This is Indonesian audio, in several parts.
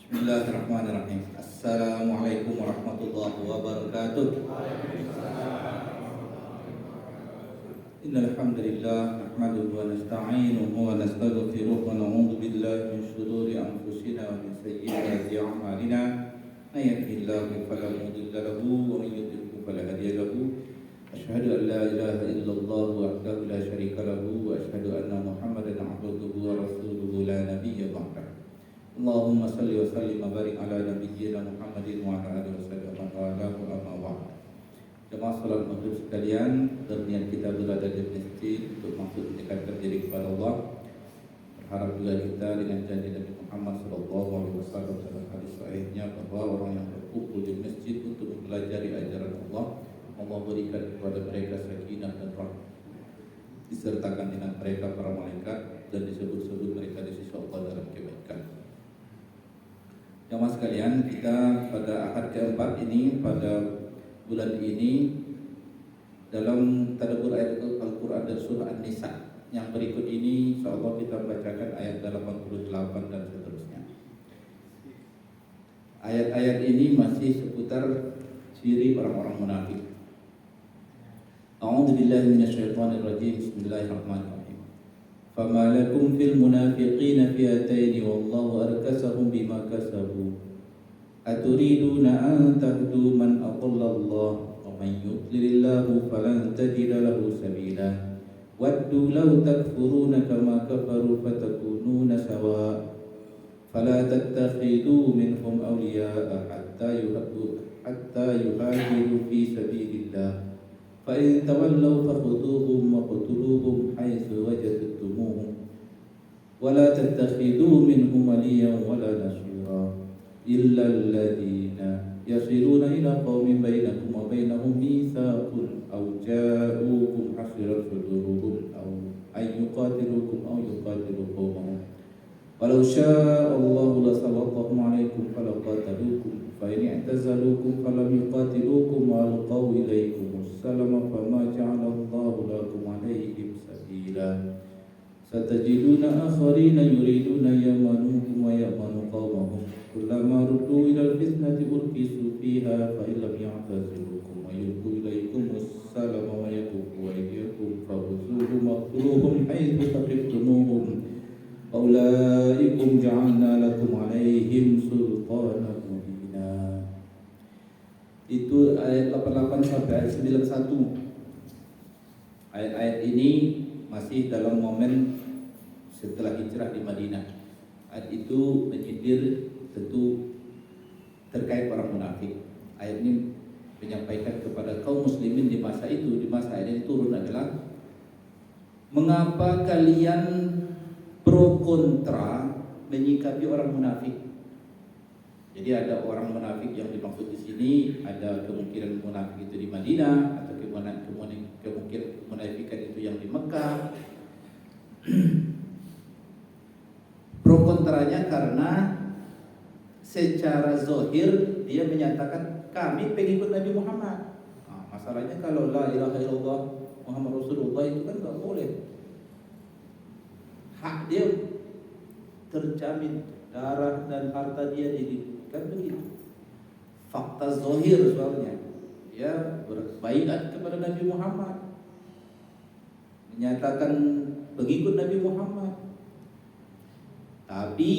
Bismillahirrahmanirrahim. Assalamualaikum warahmatullahi wabarakatuh. Innal hamdalillah nahmaduhu wa nasta'inuhu wa nastaghfiruh wa na'udzu billahi min shururi anfusina wa min sayyiati a'malina. May yahdihillahu fala mudilla lahu wa may yudlil fala hadiya lahu. Asyhadu an la ilaha illallah wahdahu la syarika lahu wa asyhadu anna Muhammadan 'abduhu wa rasuluhu la nabiyya ba'dahu. Allahumma salli wa sallim wa barik ala nabiyyina Muhammadin wa ala alihi wasallam wa ala amma ba'd. Jemaah salat maghrib sekalian, berniat kita berada di masjid untuk maksud mendekatkan diri kepada Allah. Berharap juga kita dengan janji Nabi Muhammad sallallahu alaihi wasallam dalam hadis sahihnya bahwa orang yang berkumpul di masjid untuk mempelajari ajaran Allah, Allah berikan kepada mereka sakinah dan rahmat, disertakan dengan mereka para malaikat dan disebut-sebut mereka di sisi Allah dalam kebaikan. Jemaah sekalian, kita pada ahad keempat ini, pada bulan ini, dalam tadabbur ayat Al-Quran dan surah An-Nisa yang berikut ini, insyaallah kita bacakan ayat 88 dan seterusnya. Ayat-ayat ini masih seputar ciri orang-orang munafik. A'udzu billahi minasyaitonir rajim. Bismillahirrahmanirrahim. Fama lakum fil munafiqina fi'atayn wallahu arkasahum bima kasabu. Aturiduna an tahdu man adallallah wa man yudlilillahu falan tajida lahu sabila. Waddu law takfuruna kama kafaru fatakununa sawa. Fala tattakhidu minhum awliya'a hatta yuhajiru fi sabilillah. Fa in tawallaw fakhuduhum wa qtuluhum haitsu wajadtumuhum. Wala tattakhidu minhum waliyan wala nasira. إلا الذين يصلون إلى قوم بينكم وبينهم ميثاق أو جاءوكم حصرت صدورهم أو أن يقاتلوكم أو يقاتلوا قومهم ولو شاء الله لسلطهم عليكم فلقاتلوكم فإن اعتزلوكم فلم يقاتلوكم وألقوا إليكم السلم فما جعل الله لكم عليهم سبيلا ستجدون آخرين يريدون يمنوكم ويمنوا قومهم كلما ردوا إلى الفتنة أركسوا فيها فإن لم يعتزلوكم ويلقوا إليكم السلم ويكفوا أيديكم فخذوهم واقتلوهم حيث ثقفتموهم أولئكم جعلنا لكم عليهم سلطانا مبينا. Itu ayat 88 sampai ayat 91. Ayat-ayat ini masih dalam momen setelah hijrah di Madinah. Ayat itu menyindir tentu terkait orang munafik. Ayat ini menyampaikan kepada kaum muslimin di masa itu, di masa ayat ini turun adalah mengapa kalian pro kontra menyikapi orang munafik. Jadi ada orang munafik yang dimaksud di sini, ada kemungkinan munafik itu di Madinah atau kemungkinan munafikan itu yang di Mekah. Pro kontranya karena secara zahir dia menyatakan kami pengikut Nabi Muhammad. Masalahnya kalau la ilaha illallah Muhammad Rasulullah itu kan enggak boleh. Hak dia terjamin, darah dan harta dia kan begitu. Fakta zahir soalnya. Dia berbaiat kepada Nabi Muhammad, menyatakan pengikut Nabi Muhammad. Tapi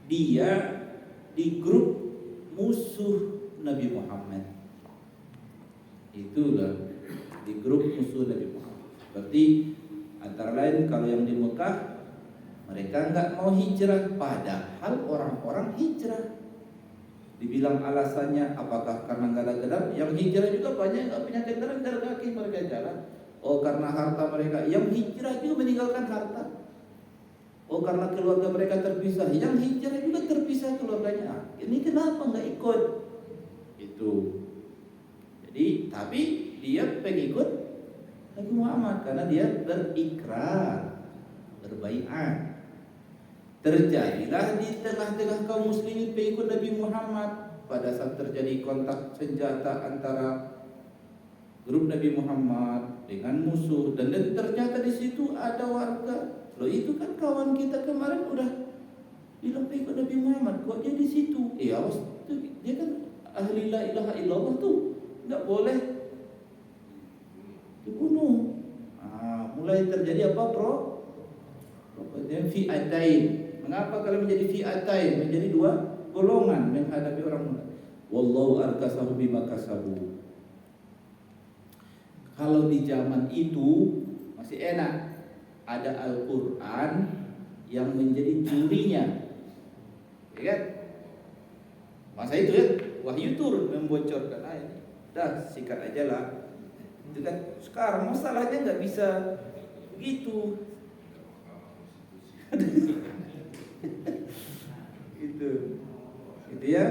dia di grup musuh Nabi Muhammad. Itulah di grup musuh Nabi Muhammad. Berarti antara lain kalau yang di Mekah mereka enggak mau hijrah, padahal orang-orang hijrah. Dibilang alasannya apakah karena enggak ada kendaraan? Yang hijrah juga banyak enggak punya kendaraan, jalan kaki mereka jalan. Oh karena harta mereka, yang hijrah juga meninggalkan harta. Oh karena keluarga mereka terpisah, yang hijrah juga terpisah keluarganya. Ini kenapa enggak ikut? Itu. Jadi tapi dia pengikut Nabi Muhammad karena dia berikrar, berbaiat. Terjadilah di tengah-tengah kaum muslimin pengikut Nabi Muhammad pada saat terjadi kontak senjata antara grup Nabi Muhammad dengan musuh, dan ternyata di situ ada warga. Loh itu kan kawan kita kemarin udah bilang pengikut Nabi Muhammad, kok dia di situ? Awas, dia kan ahli la ilaha illallah tuh, nggak boleh dibunuh. Mulai terjadi apa, bro? Fi'atain. Mengapa kalian menjadi fi'atain? Menjadi dua golongan menghadapi orang munafik. Wallahu arkasahu bima kasabu. Kalau di zaman itu masih enak, ada Al-Quran yang menjadi jurinya, ya kan? Masa itu ya, wahyu turun membocorkan ayat. Dah sikat aja lah. Itu kan sekarang masalahnya nggak bisa begitu. Gitu ya.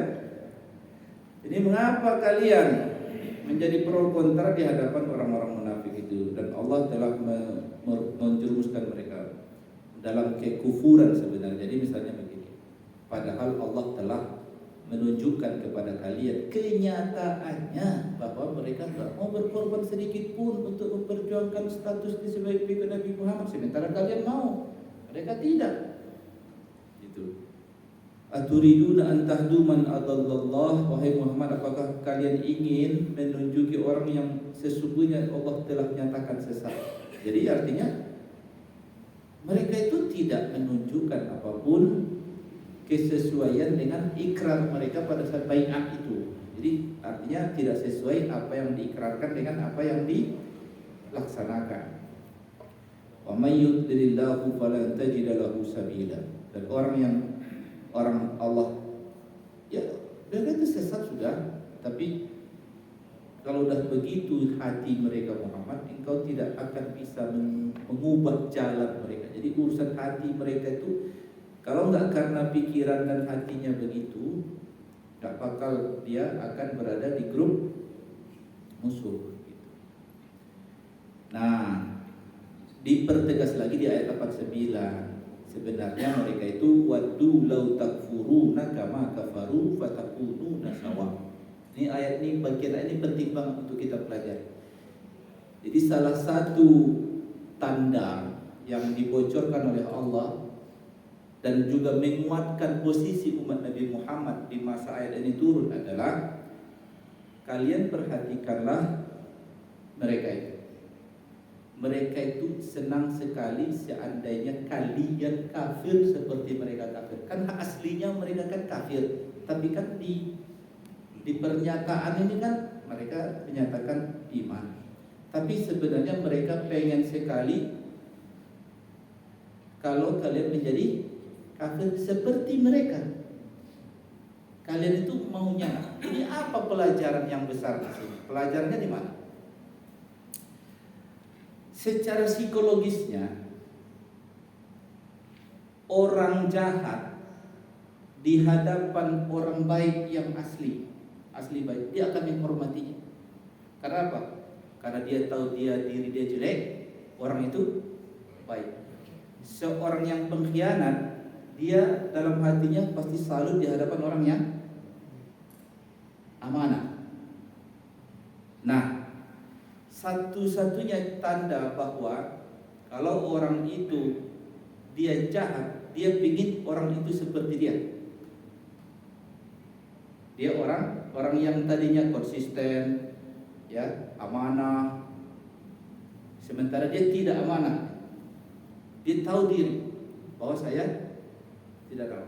Jadi mengapa kalian menjadi pro kontra di hadapan orang-orang munafik itu, dan Allah telah menjerumuskan mereka dalam kekufuran sebenarnya. Jadi misalnya begini, padahal Allah telah menunjukkan kepada kalian kenyataannya bahwa mereka tidak mau berkorban sedikit pun untuk memperjuangkan status di sebagai Nabi Muhammad, sementara kalian mau, mereka tidak. Gitu. Aturiduna an tahdu man adallallah, wahai Muhammad, apakah kalian ingin menunjuki orang yang sesungguhnya Allah telah nyatakan sesat? Jadi artinya mereka itu tidak menunjukkan apapun kesesuaian dengan ikrar mereka pada saat bai'ah itu. Jadi artinya tidak sesuai apa yang diikrarkan dengan apa yang dilaksanakan. Wa may yudlilillahu falan tajida lahu sabila. Dan orang Allah ya mereka itu sesat sudah, tapi kalau sudah begitu hati mereka Muhammad, engkau tidak akan bisa mengubah jalan mereka. Jadi urusan hati mereka itu, kalau enggak karena pikiran dan hatinya begitu, enggak bakal dia akan berada di grup musuh. Nah, dipertegas lagi di ayat 89. Sebenarnya mereka itu waddu law takfuruna kama kafaru fatakununa sawa. Ini ayat ini, bagian ayat ini penting banget untuk kita pelajari. Jadi salah satu tanda yang dibocorkan oleh Allah dan juga menguatkan posisi umat Nabi Muhammad di masa ayat ini turun adalah, kalian perhatikanlah mereka itu. Mereka itu senang sekali seandainya kalian kafir seperti mereka kafir. Kan aslinya mereka kan kafir, tapi kan di pernyataan ini kan mereka menyatakan iman. Tapi sebenarnya mereka pengen sekali kalau kalian menjadi kafir seperti mereka. Kalian itu maunya. Ini apa pelajaran yang besar di sini? Pelajarannya di mana? Secara psikologisnya, orang jahat di hadapan orang baik yang asli baik, dia akan menghormatinya. Karena apa? Karena dia tahu diri dia jelek, orang itu baik. Seorang yang pengkhianat, dia dalam hatinya pasti selalu di hadapan orang yang amanah. Nah, satu-satunya tanda bahwa kalau orang itu dia jahat, dia ingin orang itu seperti dia. Dia orang yang tadinya konsisten, ya, amanah, sementara dia tidak amanah. Dia tahu diri bahwa saya tidak tahu.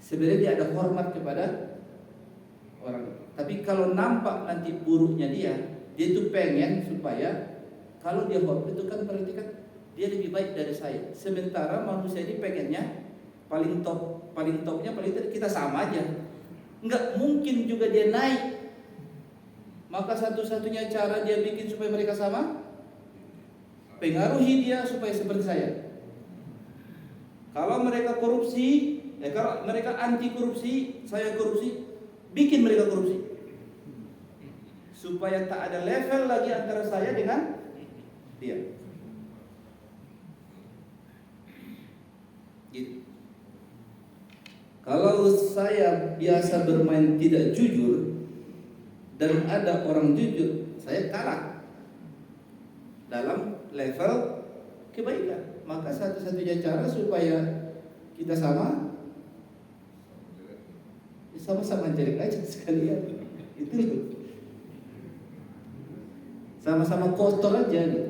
Sebenarnya dia ada hormat kepada orang. Tapi kalau nampak nanti buruknya dia itu pengen supaya kalau dia hormat itu kan berarti kan dia lebih baik dari saya. Sementara manusia ini pengennya paling topnya kita sama aja. Enggak mungkin juga dia naik. Maka satu-satunya cara dia bikin supaya mereka sama, pengaruhi dia supaya seperti saya. Kalau mereka korupsi, kalau mereka anti korupsi, saya korupsi, bikin mereka korupsi. Supaya tak ada level lagi antara saya dengan dia. Gitu. Kalau saya biasa bermain tidak jujur dan ada orang jujur, saya kalah dalam level kebaikan. Maka satu-satunya cara supaya kita sama, sama-sama jelek aja sekalian. Itu loh. Sama-sama kotor aja gitu.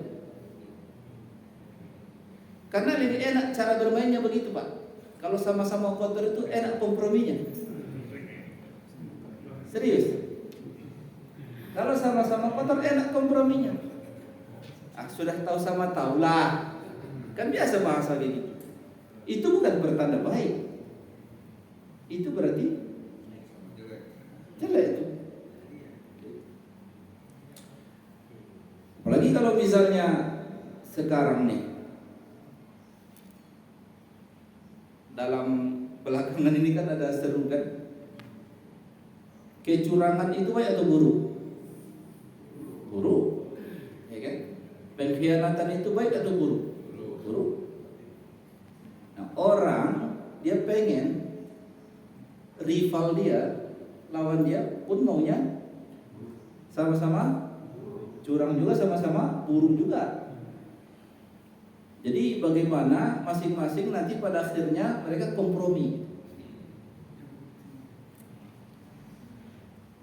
Karena lebih enak cara bermainnya begitu, Pak. Kalau sama-sama kotor itu enak komprominya. Serius. Kalau sama-sama kotor enak komprominya. Sudah tahu sama tahu lah. Kan biasa bahasa gitu. Itu bukan pertanda baik. Itu berarti jelek itu. Apalagi kalau misalnya sekarang nih, dalam belakangan ini kan ada seru kan, kecurangan itu baik atau buruk? Buruk, ya kan? Pengkhianatan itu baik atau buruk? Buruk. Nah, orang dia pengen rival dia, lawan dia pun maunya sama-sama curang juga, sama-sama buruk juga. Jadi bagaimana masing-masing nanti pada akhirnya mereka kompromi.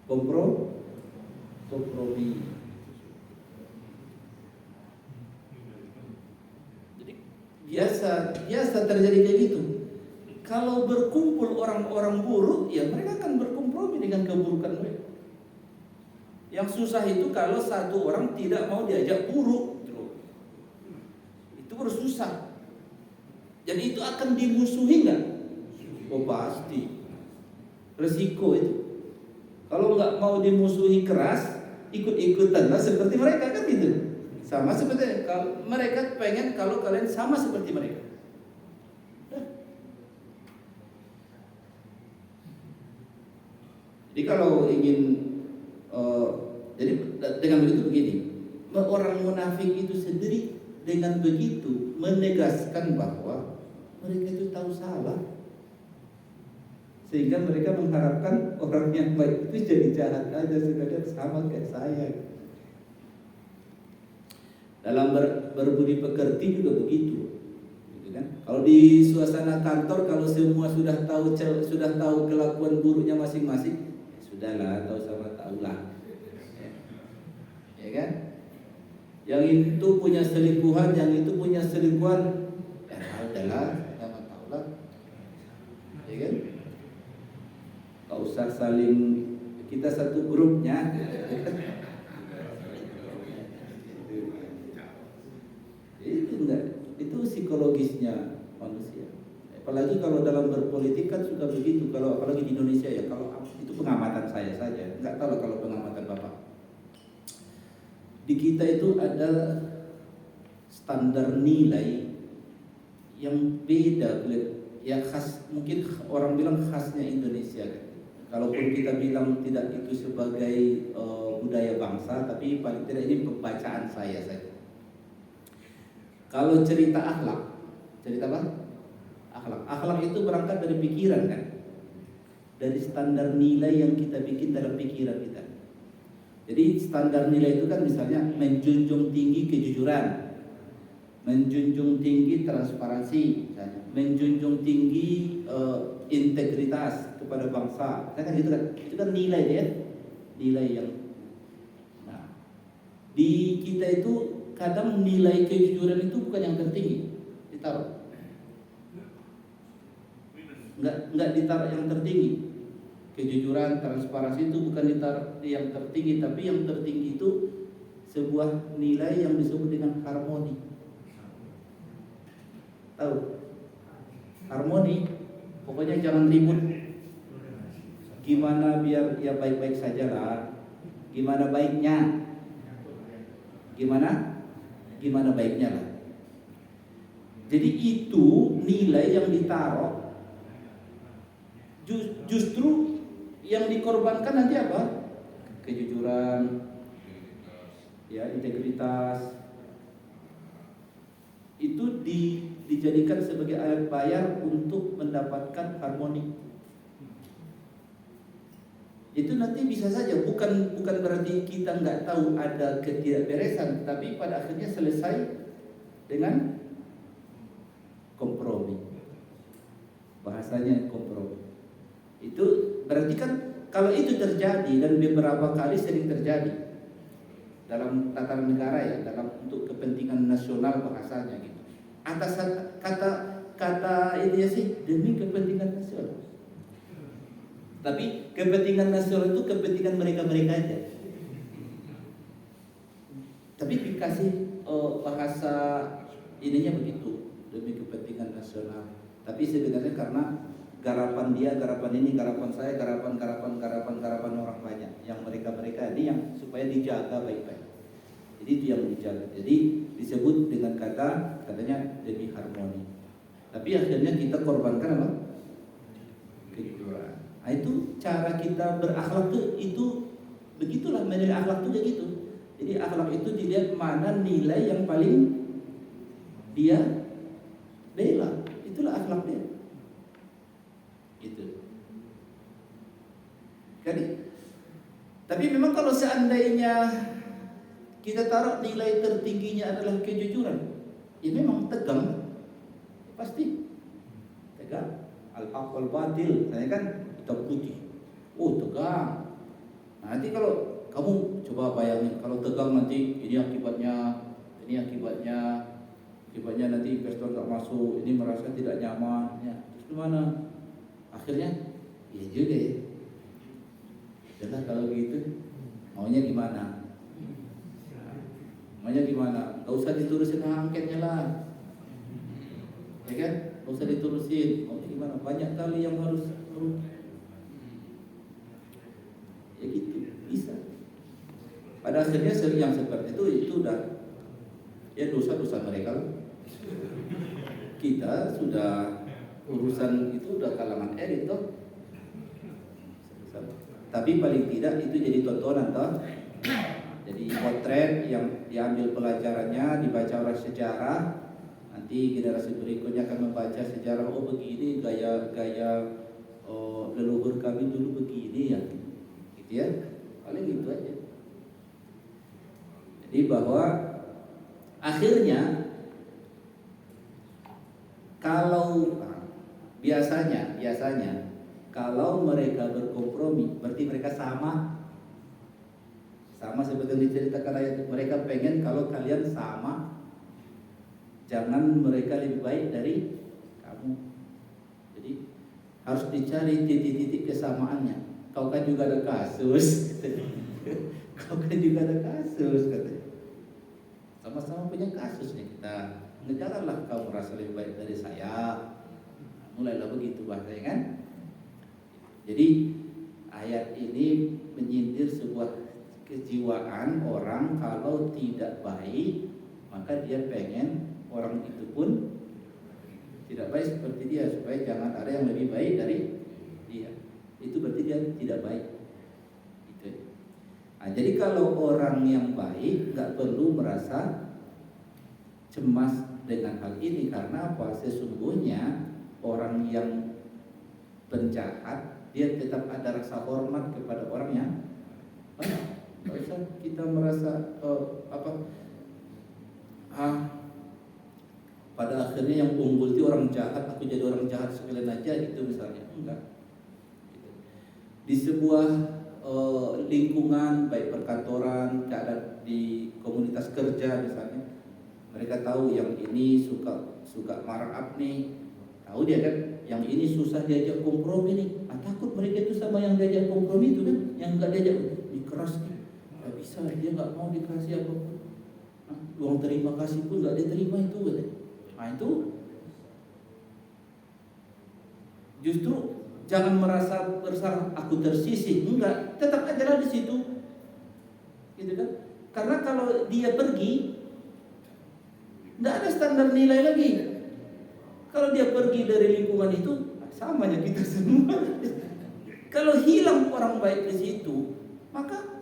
Kompromi. Jadi biasa terjadi kayak gitu. Kalau berkumpul orang-orang buruk, ya mereka akan berkompromi dengan keburukan mereka. Yang susah itu kalau satu orang tidak mau diajak buruk, itu baru susah. Jadi itu akan dimusuhi nggak? Oh pasti. Resiko itu. Kalau nggak mau dimusuhi keras, ikut-ikutan lah seperti mereka kan gitu. Sama seperti kalau mereka pengen kalau kalian sama seperti mereka. Jadi kalau ingin jadi dengan begitu begini, orang munafik itu sendiri dengan begitu menegaskan bahwa mereka itu tahu salah, sehingga mereka mengharapkan orang yang baik itu jadi jahat aja sekadar sama kayak saya. Dalam berbudi pekerti juga begitu, gitu kan? Kalau di suasana kantor, kalau semua sudah tahu kelakuan buruknya masing-masing, ya sudahlah, tahu sama tahulah. Ya kan? Yang itu punya selingkuhan, yang itu punya selingkuhan, ya adalah sama tahulah. Ya kan? Gak usah saling, kita satu grupnya. Itu enggak, itu psikologisnya manusia. Apalagi kalau dalam berpolitik kan suka begitu. Kalau apalagi di Indonesia ya, kalau itu pengamatan saya saja, nggak tahu kalau pengamatan Bapak. Di kita itu ada standar nilai yang beda, ya khas, mungkin orang bilang khasnya Indonesia. Kalaupun kita bilang tidak itu sebagai budaya bangsa, tapi paling tidak ini pembacaan saya saja. Kalau cerita akhlak, cerita apa? Akhlak itu berangkat dari pikiran kan, dari standar nilai yang kita bikin dalam pikiran kita. Jadi standar nilai itu kan misalnya menjunjung tinggi kejujuran, menjunjung tinggi transparansi, misalnya, menjunjung tinggi integritas kepada bangsa, kan gitu kan? Itu kan nilai ya, nilai yang. Nah, di kita itu kadang nilai kejujuran itu bukan yang tertinggi, ditaruh. Enggak ditaruh yang tertinggi. Kejujuran, transparansi itu bukan ditaruh yang tertinggi, tapi yang tertinggi itu sebuah nilai yang disebut dengan harmoni. Tahu? Harmoni, pokoknya jangan ribut. Gimana biar ya baik-baik saja lah. Gimana baiknya? Gimana baiknya lah. Jadi itu nilai yang ditaruh, justru yang dikorbankan nanti apa? Kejujuran, ya, integritas. Itu dijadikan sebagai alat bayar untuk mendapatkan harmoni. Itu nanti bisa saja bukan berarti kita nggak tahu ada ketidakberesan, tapi pada akhirnya selesai dengan kompromi. Bahasanya kompromi. Itu berarti kan kalau itu terjadi dan beberapa kali sering terjadi dalam tataran negara ya, dalam untuk kepentingan nasional bahasanya gitu. Atas kata ini ya sih demi kepentingan nasional. Tapi kepentingan nasional itu kepentingan mereka-mereka aja. Tapi dikasih bahasa ininya begitu, demi kepentingan nasional. Tapi sebenarnya karena garapan dia, garapan ini, garapan saya, garapan orang banyak. Yang mereka ini yang supaya dijaga baik-baik. Jadi itu yang dijaga. Jadi disebut dengan katanya demi harmoni. Tapi akhirnya kita korbankan apa? Kejujuran. Nah, itu cara kita berakhlak tuh itu begitulah, menilai akhlak tuh kayak gitu. Jadi akhlak itu dilihat mana nilai yang paling dia bela. Itulah akhlak dia. Gitu. Tapi memang kalau seandainya kita taruh nilai tertingginya adalah kejujuran, ya memang tegang, pasti tegang. Al-haq wal batil, saya kan hitam putih. Oh tegang. Nanti kalau kamu coba bayangin kalau tegang nanti ini akibatnya nanti investor nggak masuk, ini merasa tidak nyaman, ya terus gimana? Akhirnya, iya juga ya. Jelas kalau gitu, maunya gimana? Gak usah diturusin angketnya lah, ya kan? Gak usah diturusin. Maunya gimana? Banyak kali yang harus ya gitu, bisa. Pada akhirnya yang seperti itu udah ya dosa-dosa mereka lah. Kita sudah urusan itu udah kalangan elit toh. Tapi paling tidak itu jadi tontonan toh. Jadi potret yang diambil pelajarannya, dibaca oleh sejarah. Nanti generasi berikutnya akan membaca sejarah, oh begini gaya leluhur kami dulu begini ya. Gitu ya. Paling gitu aja. Jadi bahwa akhirnya kalau biasanya kalau mereka berkompromi berarti mereka sama seperti diceritakan ayat, mereka pengen kalau kalian sama, jangan mereka lebih baik dari kamu. Jadi harus dicari titik-titik kesamaannya. Kau kan juga ada kasus katanya. Sama-sama punya kasus nih kita. Janganlah kau merasa lebih baik dari saya. Mulailah begitu bahasanya kan. Jadi ayat ini menyindir sebuah kejiwaan orang kalau tidak baik, maka dia pengen orang itu pun tidak baik seperti dia, supaya jangan ada yang lebih baik dari dia. Itu berarti dia tidak baik. Gitu. Nah, jadi kalau orang yang baik nggak perlu merasa cemas dengan hal ini, karena apa? Sesungguhnya orang yang penjahat dia tetap ada rasa hormat kepada orang yang baik. Tidak usah kita merasa pada akhirnya yang unggul itu orang jahat, aku jadi orang jahat sekalian aja gitu misalnya. Enggak. Di sebuah lingkungan baik perkantoran, keadaan di komunitas kerja misalnya, mereka tahu yang ini suka markup nih, tahu dia kan, yang ini susah diajak kompromi nih. Takut mereka itu sama yang diajak kompromi itu kan, yang enggak diajak dikeras nih. Gak bisa, dia nggak mau dikasih apapun. Uang terima kasih pun nggak diterima itu, katanya. Nah itu justru jangan merasa bersalah, aku tersisih, enggak, tetap aja di situ, gitu kan? Karena kalau dia pergi, nggak ada standar nilai lagi. Kalau dia pergi dari lingkungan itu, samanya kita semua. Kalau hilang orang baik di situ, maka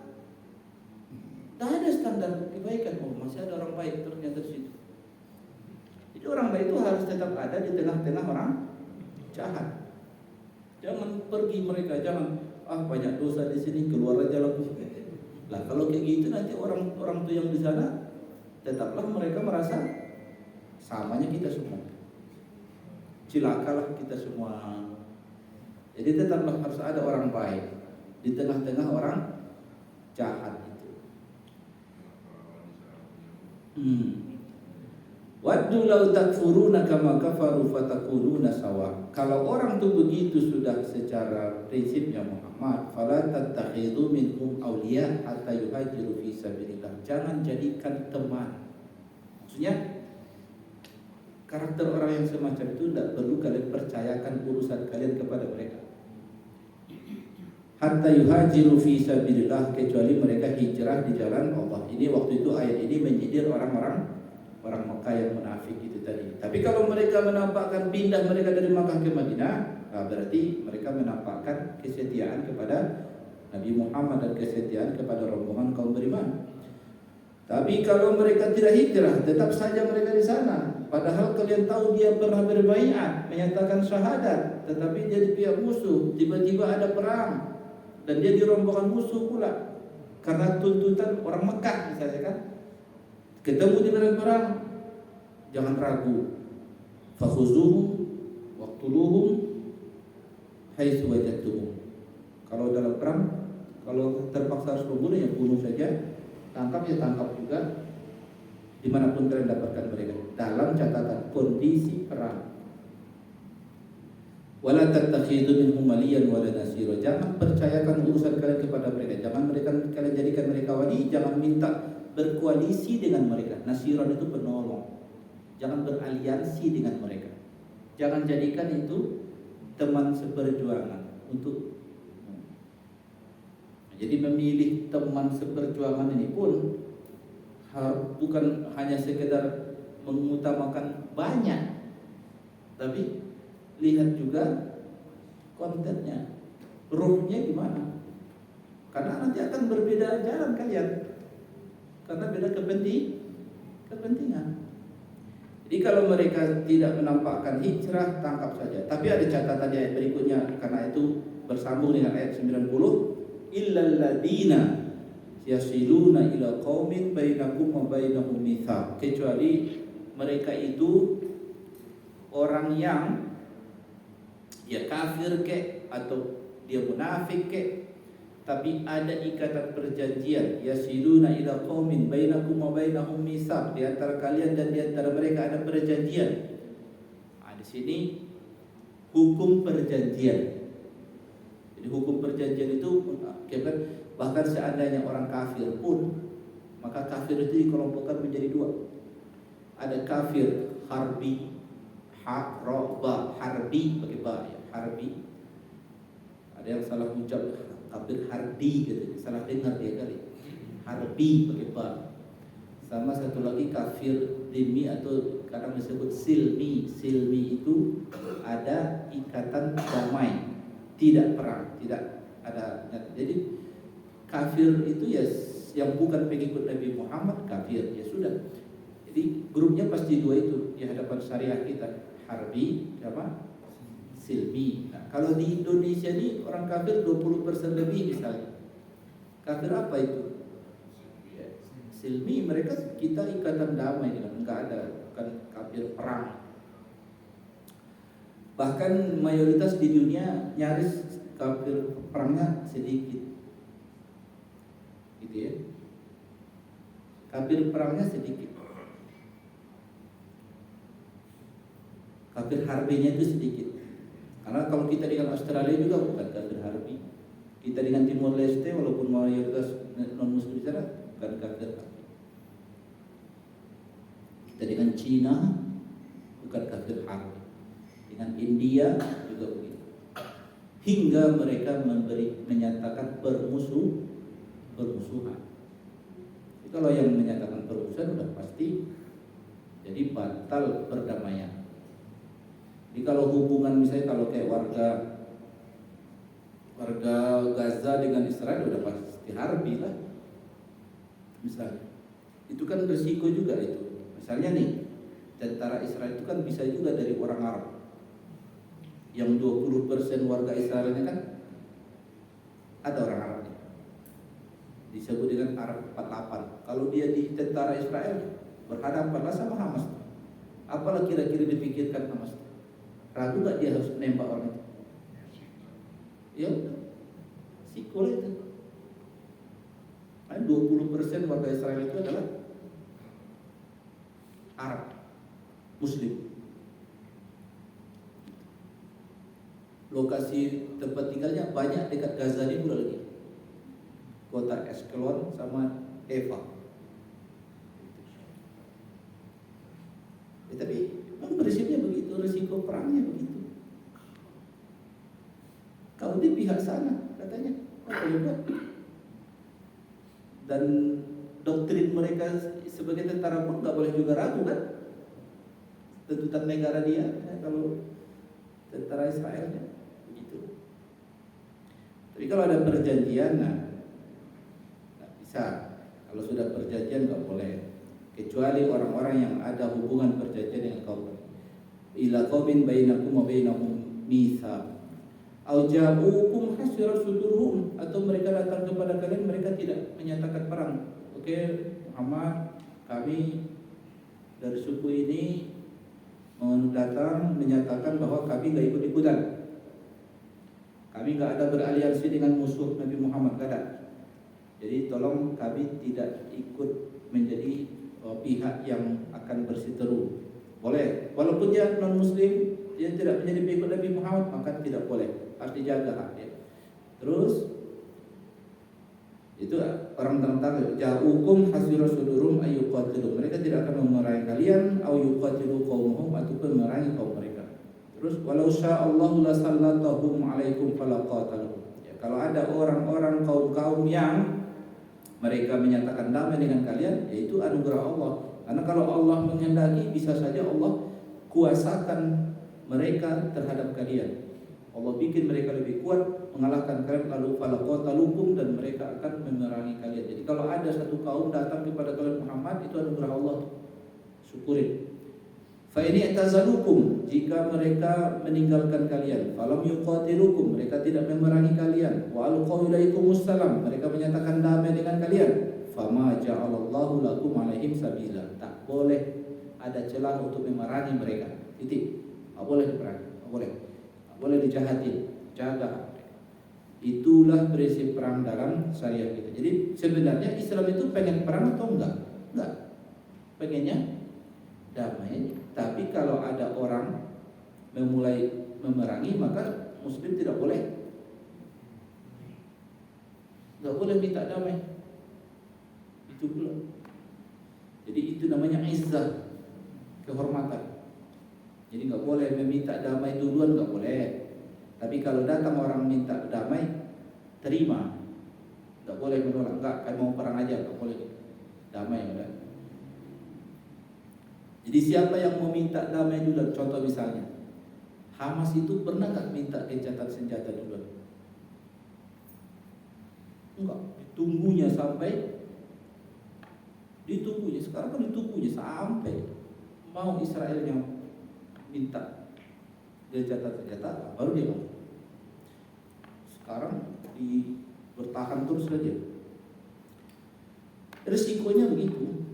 tidak ada standar kebaikan. Oh, masih ada orang baik ternyata di situ. Jadi orang baik itu harus tetap ada di tengah-tengah orang jahat. Jangan pergi mereka, jangan banyak dosa di sini, keluar aja lah. Lah kalau kayak gitu nanti orang tuh yang di sana tetaplah mereka merasa samanya kita semua. Cilakalah kita semua. Jadi tetaplah harus ada orang baik di tengah-tengah orang jahat itu. Waddu law takfuruna kama kafaru fatakununa sawa. Kalau orang tuh begitu sudah secara prinsipnya Muhammad, fala tattakhidhu minhum awliya hatta yuhajiru fi sabilillah. Jangan jadikan teman. Maksudnya karakter orang yang semacam itu tidak perlu kalian percayakan urusan kalian kepada mereka. Hatta yuhajiru fi sabilillah, kecuali mereka hijrah di jalan Allah. Ini waktu itu ayat ini menyindir orang Makkah yang munafik itu tadi. Tapi kalau mereka menampakkan pindah mereka dari Makkah ke Madinah, berarti mereka menampakkan kesetiaan kepada Nabi Muhammad dan kesetiaan kepada rombongan kaum beriman. Tapi kalau mereka tidak hijrah, tetap saja mereka di sana. Padahal kalian tahu dia pernah berbaiat, menyatakan syahadat, tetapi dia di pihak musuh. Tiba-tiba ada perang dan dia di rombongan musuh pula. Karena tuntutan orang Mekah misalnya kan. Ketemu di medan perang, jangan ragu. Fakhuzuhum waqtuluhum haitsu wajadtumuhum. Kalau dalam perang, kalau terpaksa harus membunuh ya bunuh saja, tangkap ya tangkap juga, dimanapun kalian dapatkan mereka. Dalam catatan kondisi perang. Wala tattakhidhu minhum waliyan wala nasira. Jangan percayakan urusan kalian kepada mereka. Jangan kalian jadikan mereka wali, jangan minta berkoalisi dengan mereka. Nasiran itu penolong. Jangan beraliansi dengan mereka. Jangan jadikan itu teman seperjuangan untuk. Jadi memilih teman seperjuangan ini pun bukan hanya sekedar mengutamakan banyak, tapi lihat juga kontennya, ruhnya gimana. Karena nanti akan berbeda jalan kalian. Karena beda kepentingan. Jadi kalau mereka tidak menampakkan hijrah, tangkap saja. Tapi ada catatan ayat berikutnya, karena itu bersambung dengan ayat 90. Illal ladina yasiluna ila qaumin bainakum wa bainahum mitsaq. Kecuali mereka itu orang yang dia kafir kek atau dia munafik kek, tapi ada ikatan perjanjian. Yasiluna ila qaumin bainakum wa bainahum mitsaq, di antara kalian dan di antara mereka ada perjanjian. Di sini hukum perjanjian. Jadi hukum perjanjian itu bahkan seandainya orang kafir pun, maka kafir itu dikelompokkan menjadi dua. Ada kafir harbi, harbi pakai ba ya, harbi. Ada yang salah ucap kafir harbi gitu, salah dengar dia kali. Harbi pakai ba. Sama satu lagi kafir dhimmi atau kadang disebut silmi. Silmi itu ada ikatan damai, tidak perang, tidak ada. Jadi kafir itu ya yang bukan pengikut Nabi Muhammad, kafir ya sudah. Jadi grupnya pasti dua itu di hadapan syariah kita, harbi apa? Silmi. Nah, kalau di Indonesia ini orang kafir 20% lebih misalnya. Kafir apa itu? Ya, silmi, mereka kita ikatan damai dengan, enggak ada, bukan kafir perang. Bahkan mayoritas di dunia nyaris kafir perangnya sedikit. Gitu ya. Kafir perangnya sedikit. Kafir harbinya itu sedikit. Karena kalau kita dengan Australia juga bukan kafir harbi. Kita dengan Timor Leste walaupun mayoritas non muslim di sana bukan kafir harbi. Kita dengan Cina bukan kafir harbi. Dengan India juga begitu. Hingga mereka menyatakan permusuhan. Jadi kalau yang menyatakan permusuhan sudah pasti jadi batal perdamaian. Jadi kalau hubungan misalnya kalau kayak warga Gaza dengan Israel udah pasti harbi lah. Misalnya itu kan berisiko juga itu. Misalnya nih, tentara Israel itu kan bisa juga dari orang Arab. Yang 20% warga Israelnya kan ada orang Arab. Disebut dengan Arab 48. Kalau dia di tentara Israel berhadapanlah sama Hamas. Apalah kira-kira dipikirkan Hamas? Ragu gak dia harus menembak orang itu? ya udah, sikul itu. 20% warga Israel itu adalah Arab, Muslim. Lokasi tempat tinggalnya banyak dekat Gaza ini pula lagi. Kota Ashkelon sama Eva. Tapi memang prinsipnya begitu, risiko perangnya begitu. Kalau di pihak sana katanya apa ya buat? Dan doktrin mereka sebagai tentara pun nggak boleh juga ragu kan? Tuntutan negara dia kalau tentara Israelnya begitu. Tapi kalau ada perjanjian, nggak bisa. Kalau sudah perjanjian nggak boleh, kecuali orang-orang yang ada hubungan perjanjian dengan kaum. Ila qaumin bainakum wa bainahum mitsaq. Au ja'ukum hasirat sudurhum, atau mereka datang kepada kalian mereka tidak menyatakan perang. Oke, Muhammad, kami dari suku ini datang menyatakan bahwa kami nggak ikut-ikutan. Kami nggak ada beraliansi dengan musuh Nabi Muhammad, nggak ada. Jadi tolong kami tidak ikut menjadi pihak yang akan berseteru. Boleh, walaupun dia non Muslim, dia tidak menjadi pengikut Nabi Muhammad, maka tidak boleh. Harus dijaga haknya. Terus itu orang tentang ja'ukum hasirat sudurum ayyuqatilu. Mereka tidak akan memerangi kalian au yuqatilu qaumahum, ataupun memerangi kaum mereka. Terus walau sya'allahu la sallatahum 'alaikum falaqatalu. Ya, kalau ada orang-orang kaum-kaum yang mereka menyatakan damai dengan kalian, yaitu anugerah Allah. Karena kalau Allah menghendaki, bisa saja Allah kuasakan mereka terhadap kalian. Allah bikin mereka lebih kuat, mengalahkan kalian, lalu falaqatalukum, dan mereka akan memerangi kalian. Jadi kalau ada satu kaum datang kepada kalian Muhammad, itu anugerah Allah, syukurin. Fa ini i'tazalukum, jika mereka meninggalkan kalian, falam yuqatilukum, mereka tidak memerangi kalian, wa alqaw ilaikumus salam, mereka menyatakan damai dengan kalian, fama ja'alallahu lakum alaihim sabila, tak boleh ada celah untuk memerangi mereka. Titik. Tak boleh diperangi, tak boleh. Boleh dijahatin, jaga. Itulah prinsip perang dalam syariat kita. Jadi sebenarnya Islam itu pengen perang atau enggak? Enggak. Pengennya damai. Tapi kalau ada orang memulai memerangi, maka Muslim tidak boleh. Enggak boleh minta damai. Itu pula. Jadi itu namanya izzah, kehormatan. Jadi nggak boleh meminta damai duluan, nggak boleh. Tapi kalau datang orang minta damai, terima. Nggak boleh menolak. Nggak, kan mau perang aja, nggak boleh. Damai udah. Jadi siapa yang mau minta damai duluan? Contoh misalnya, Hamas itu pernah nggak minta gencatan senjata duluan? Enggak. Ditunggunya sampai sekarang kan ditunggunya sampai mau Israel yang minta gencatan senjata, baru dia mau. Sekarang bertahan terus saja. Resikonya begitu.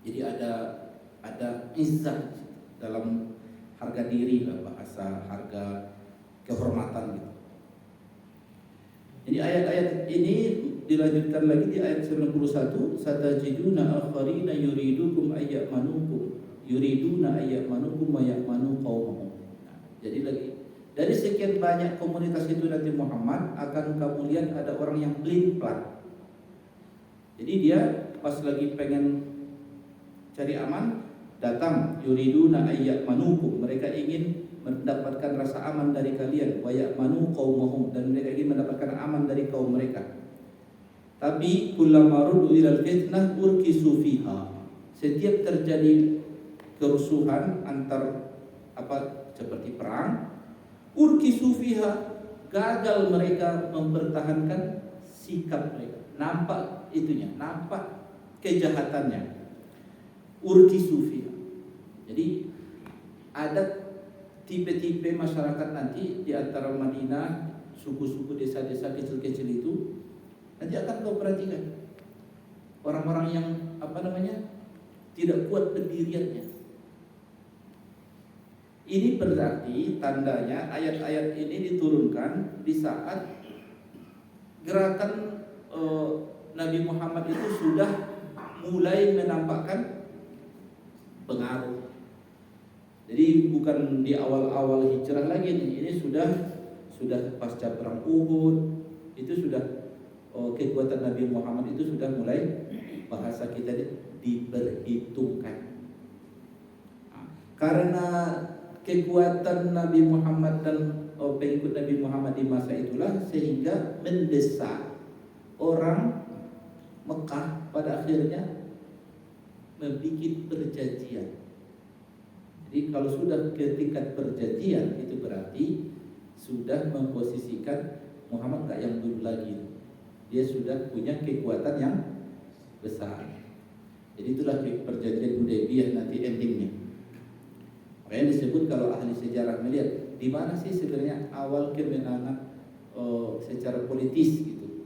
Jadi ada izzah dalam harga diri lah, bahasa harga kehormatan gitu. Jadi ayat-ayat ini dilanjutkan lagi di ayat 91, satajiduna akharina yuridukum yuriduna ayyamanukum wa ya'manu qaumahum. Jadi lagi dari sekian banyak komunitas itu nanti Muhammad akan kamu lihat ada orang yang pelin-pelan. Jadi dia pas lagi pengen cari aman, datang yuriduna ayyamanukum, mereka ingin mendapatkan rasa aman dari kalian, wa ya'manu qaumahum, dan mereka ingin mendapatkan aman dari kaum mereka. Tapi kullama rudu ilal fitnah urkisu fiha. Setiap terjadi kerusuhan antar seperti perang, urkisu fiha, gagal mereka mempertahankan sikap mereka. Nampak itunya, nampak kejahatannya. Urkisu fiha. Jadi ada tipe-tipe masyarakat nanti di antara Madinah, suku-suku desa-desa kecil-kecil itu, nanti akan kau perhatikan orang-orang yang tidak kuat pendiriannya. Ini berarti tandanya ayat-ayat ini diturunkan di saat gerakan Nabi Muhammad itu sudah mulai menampakkan pengaruh. Jadi bukan di awal-awal hijrah lagi nih, ini sudah pasca perang Uhud, itu sudah kekuatan Nabi Muhammad itu sudah mulai, bahasa kita diperhitungkan. Karena kekuatan Nabi Muhammad dan pengikut Nabi Muhammad di masa itulah sehingga mendesak orang Mekah pada akhirnya membuat perjanjian. Jadi kalau sudah ke tingkat perjanjian itu berarti sudah memposisikan Muhammad nggak yang dulu lagi. Dia sudah punya kekuatan yang besar. Jadi itulah perjanjian Hudaybiyah nanti endingnya. Makanya disebut kalau ahli sejarah melihat di mana sih sebenarnya awal kemenangan secara politis gitu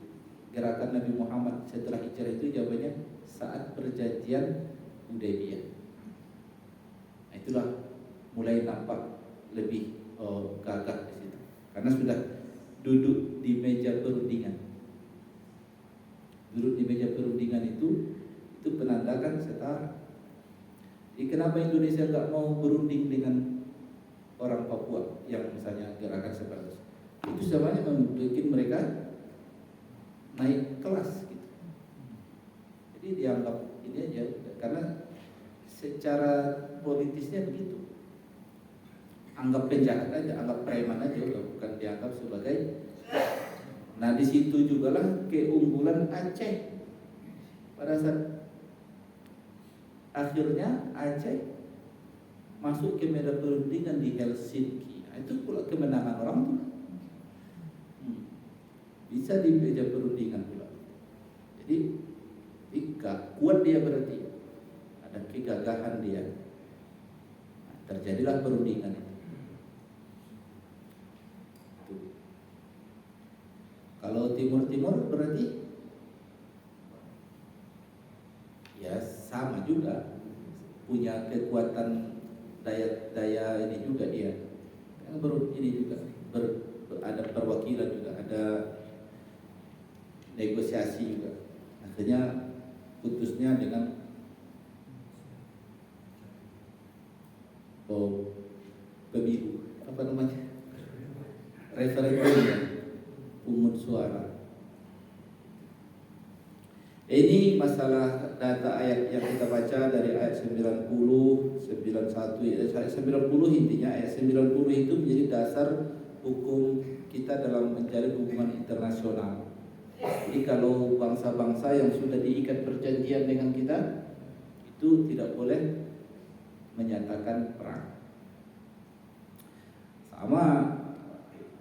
gerakan Nabi Muhammad setelah hijrah itu, jawabannya saat perjanjian Hudaybiyah. Nah, itulah mulai nampak lebih gagah di situ karena sudah duduk di meja perundingan. Duduk di meja perundingan itu menandakan setara. Jadi kenapa Indonesia nggak mau berunding dengan orang Papua yang misalnya gerakan separatis? Itu sebenarnya membuat mereka naik kelas gitu. Jadi dianggap ini aja karena secara politisnya begitu. Anggap penjahat aja, anggap preman aja, bukan dianggap sebagai. Nah di situ juga lah keunggulan Aceh pada saat akhirnya Aceh masuk ke meja perundingan di Helsinki. Nah, itu pula kemenangan orang tuh. Bisa di meja perundingan pula. Jadi kuat dia berarti ada kegagahan dia. Nah, terjadilah perundingan itu. Kalau timur-timur berarti ya sama juga, punya kekuatan daya ini juga dia. Kan ini juga ada perwakilan juga, ada negosiasi juga. Akhirnya putusnya dengan pemilu, apa namanya? Referendum ya, pungut suara. Ini masalah data ayat yang kita baca dari ayat 90, 91, ayat 90 intinya ayat 90 itu menjadi dasar hukum kita dalam menjalin hubungan internasional. Jadi kalau bangsa-bangsa yang sudah diikat perjanjian dengan kita itu tidak boleh menyatakan perang. Sama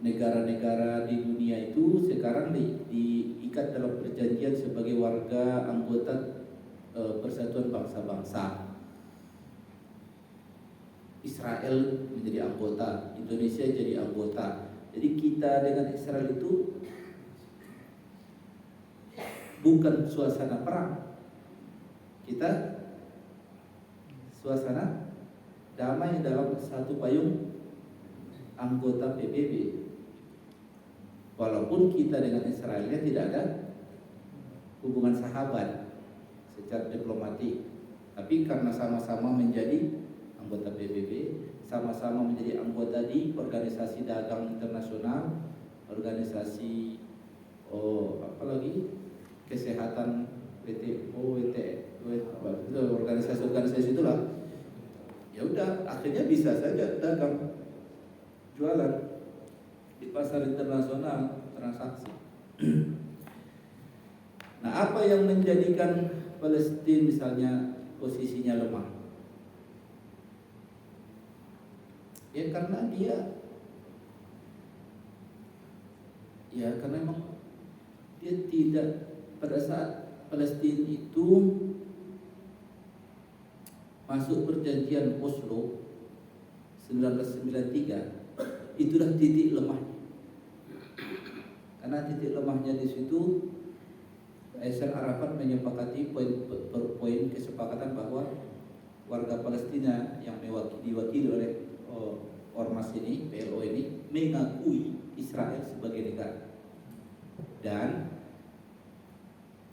negara-negara di dunia itu sekarang diikat dalam perjanjian sebagai warga anggota Persatuan Bangsa-Bangsa. Israel menjadi anggota, Indonesia jadi anggota. Jadi kita dengan Israel itu bukan suasana perang, kita suasana damai dalam satu payung anggota PBB. Walaupun kita dengan Israelnya tidak ada hubungan sahabat secara diplomatik, tapi karena sama-sama menjadi anggota PBB, sama-sama menjadi anggota di organisasi dagang internasional, organisasi apalagi kesehatan WTO, organisasi itulah. Ya udah, akhirnya bisa saja dagang, jualan di pasar internasional, transaksi. Nah, apa yang menjadikan Palestina misalnya posisinya lemah? Ya karena karena memang dia tidak, pada saat Palestina itu masuk perjanjian Oslo 1993, itulah titik lemahnya. Karena titik lemahnya di situ, Yasser Arafat menyepakati poin kesepakatan bahwa warga Palestina yang diwakili oleh ormas ini, PLO ini mengakui Israel sebagai negara dan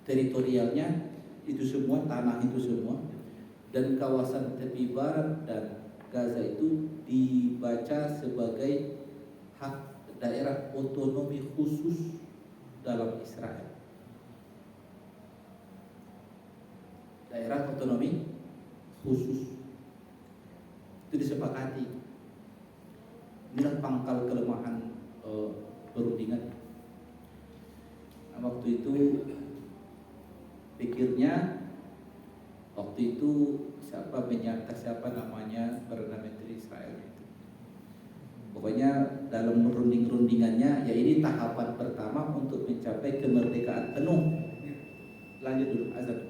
teritorialnya itu semua, tanah itu semua, dan kawasan tepi barat dan Gaza itu dibaca sebagai hak daerah otonomi khusus dalam Israel. Daerah otonomi khusus itu disepakati. Inilah pangkal kelemahan perundingan. Nah, waktu itu pikirnya, waktu itu siapa namanya Perdana Menteri Israel itu. Pokoknya dalam rundingannya, ya ini tahapan pertama untuk mencapai kemerdekaan penuh. Lanjut dulu azan.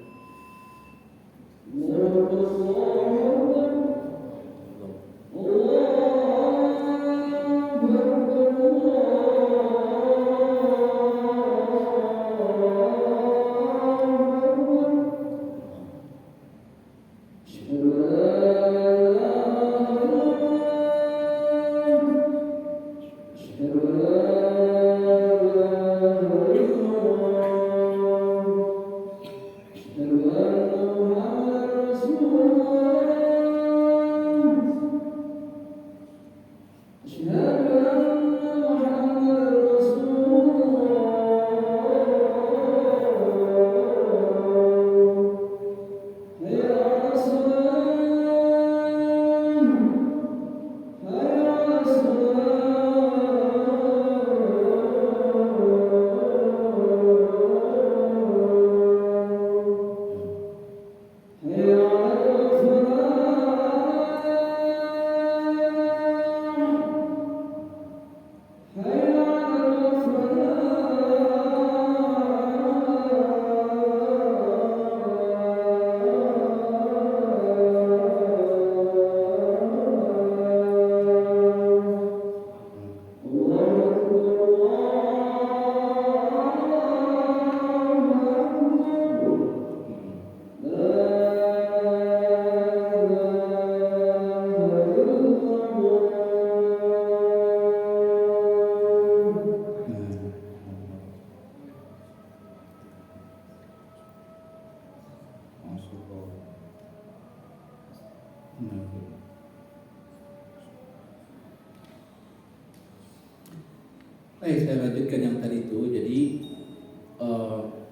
Baik, saya lanjutkan yang tadi itu. Jadi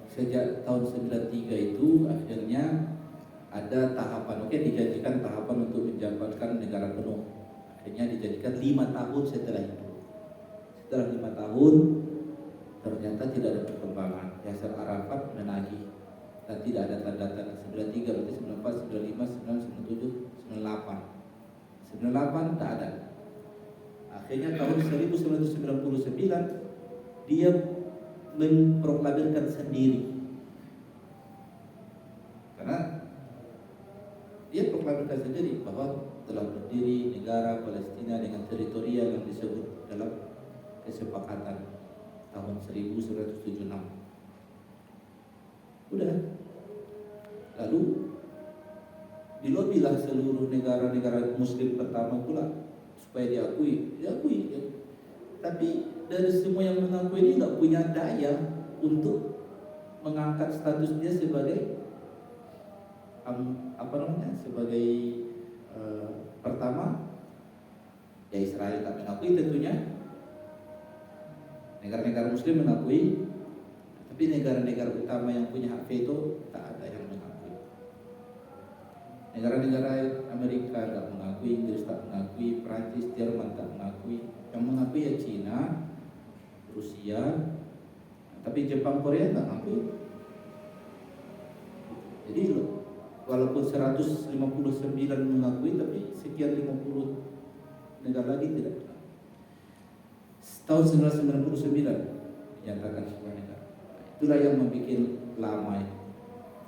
sejak tahun 93 itu akhirnya ada tahapan, dijanjikan tahapan untuk menjabatkan negara penuh. Akhirnya dijanjikan 5 tahun setelah itu. Setelah 5 tahun ternyata tidak ada perkembangan. Yasser Arafat menagih dan tidak ada tanda-tanda. 93 berarti 94, 95, 96, 97, 98. 98 tak ada. Akhirnya tahun 1999 dia memproklamirkan sendiri, karena dia proklamirkan sendiri bahwa telah berdiri negara Palestina dengan teritorial yang disebut dalam kesepakatan tahun 1976. Udah, lalu dilobilah seluruh negara-negara Muslim pertama pula supaya diakui. Tapi dari semua yang mengakui ini nggak punya daya untuk mengangkat status dia sebagai sebagai pertama. Ya Israel tak mengakui tentunya, negara-negara Muslim mengakui, tapi negara-negara utama yang punya hak veto tak ada yang mengakui. Negara-negara Amerika tak mengakui, Inggris tak mengakui, Prancis, Jerman tak mengakui. Yang mengakui ya Cina, Rusia, tapi Jepang, Korea tak mengakui. Jadi walaupun 159 mengakui, tapi sekian 50 negara lagi tidak. Tahun 1999 dinyatakan sebuah negara. Itulah yang membuat lama.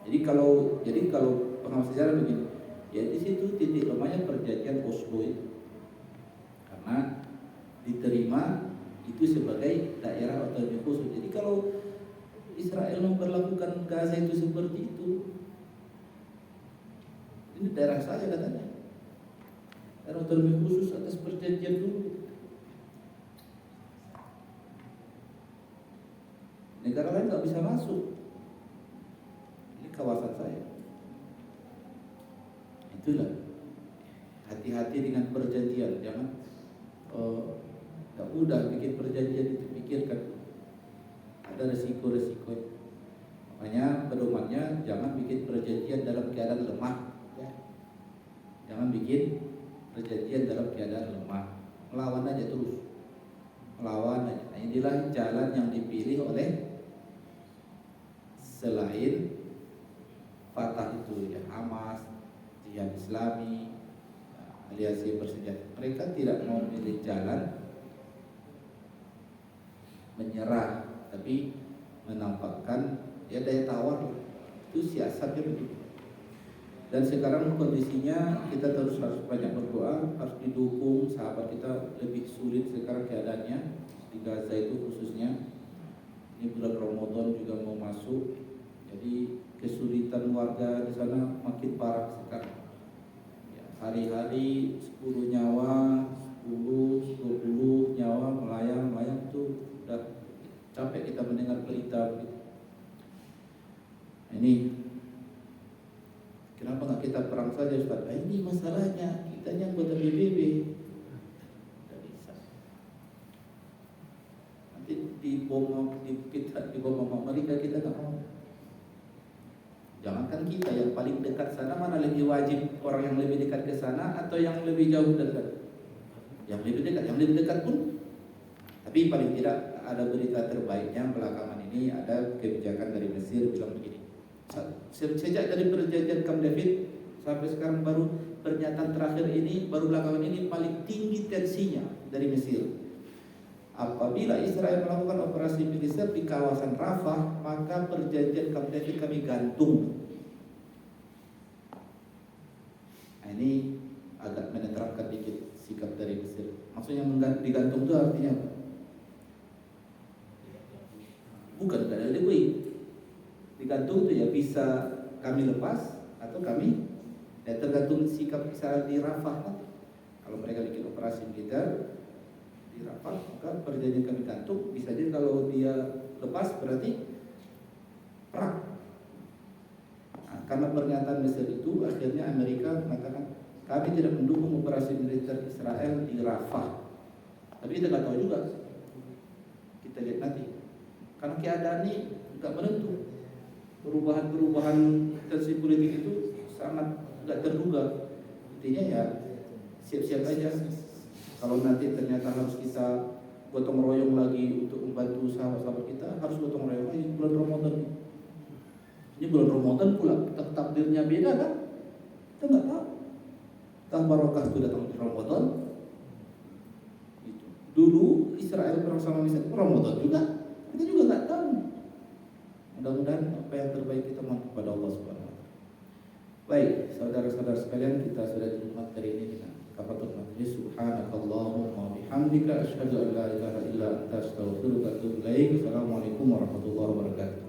Jadi kalau pengawas sejarah begini, ya di situ titik lemahnya perjanjian Oslo itu, karena diterima itu sebagai daerah otonomi khusus. Jadi kalau Israel memperlakukan Gaza itu seperti itu, ini daerah saya katanya. dan otonomi khusus atas perjanjian dulu. Negara lain nggak bisa masuk. Ini kawasan saya. Itulah. Hati-hati dengan perjanjian. Jangan nggak mudah bikin perjanjian itu, pikirkan. Ada resiko-resiko. Makanya pedomannya jangan bikin perjanjian dalam keadaan lemah. Ya. Jangan bikin perjanjian dalam keadaan lemah. Melawan aja terus. Melawan aja. Nah, inilah jalan yang dipilih oleh selain Fatah itu ya, Hamas, Jihad Islami, aliansi bersenjata. Mereka tidak mau memilih jalan menyerah, tapi menampakkan ya daya tawar. Itu siasatnya begitu. Dan sekarang kondisinya kita terus harus banyak berdoa, harus didukung. Sahabat kita lebih sulit sekarang keadaannya di Gaza itu khususnya. Ini bulan Ramadan juga mau masuk, jadi kesulitan warga di sana makin parah sekarang. Ya, hari-hari 10 nyawa, 10-20 nyawa melayang itu udah capek kita mendengar berita begitu. Nah, ini kenapa nggak kita perang saja Ustaz? Nah, ini masalahnya, kitanya anggota PBB. Tidak bisa. Nanti dibom Amerika, kita nggak mau. Jangankan kita, yang paling dekat sana mana lebih wajib, orang yang lebih dekat ke sana atau yang lebih jauh dekat? Yang lebih dekat, yang lebih dekat pun. Tapi paling tidak ada berita terbaiknya belakangan ini, ada kebijakan dari Mesir bilang begini. Sejak dari perjanjian Camp David sampai sekarang baru pernyataan terakhir ini, baru belakangan ini paling tinggi tensinya dari Mesir. Apabila Israel melakukan operasi militer di kawasan Rafah, maka perjanjian Camp David kami gantung. Nah, ini agak menetrapkan dikit sikap dari Mesir. Maksudnya digantung itu artinya apa? Bukan ada lebih. Digantung itu ya bisa kami lepas atau kami ya tergantung sikap Israel di Rafah. Kalau mereka bikin operasi militer di Rafah, maka perjanjian kami gantung. Bisa jadi kalau dia lepas berarti perang. Nah, karena pernyataan Mesir itu akhirnya Amerika mengatakan kami tidak mendukung operasi militer Israel di Rafah. Tapi kita nggak tahu juga. Kita lihat nanti. Karena keadaan ini nggak menentu. Perubahan-perubahan tensi politik itu sangat nggak terduga. Intinya ya siap-siap aja. Kalau nanti ternyata harus kita gotong royong lagi untuk membantu sahabat-sahabat kita, harus gotong royong lagi bulan Ramadan. Ini bulan Ramadan pula, takdirnya beda kan? Kita nggak tahu. Entah barokah itu datang di Ramadan. Dulu Israel perang sama Mesir Ramadan juga, kita juga nggak tahu. Mudah-mudahan apa yang terbaik kita mohon kepada Allah Subhanahu wa taala. Baik, saudara-saudara sekalian, kita sudah Jumat hari ini dengan kafatul majlis. Subhanakallahumma wa bihamdika asyhadu an la ilaha illa anta astaghfiruka wa atubu ilaik. Assalamualaikum warahmatullahi wabarakatuh.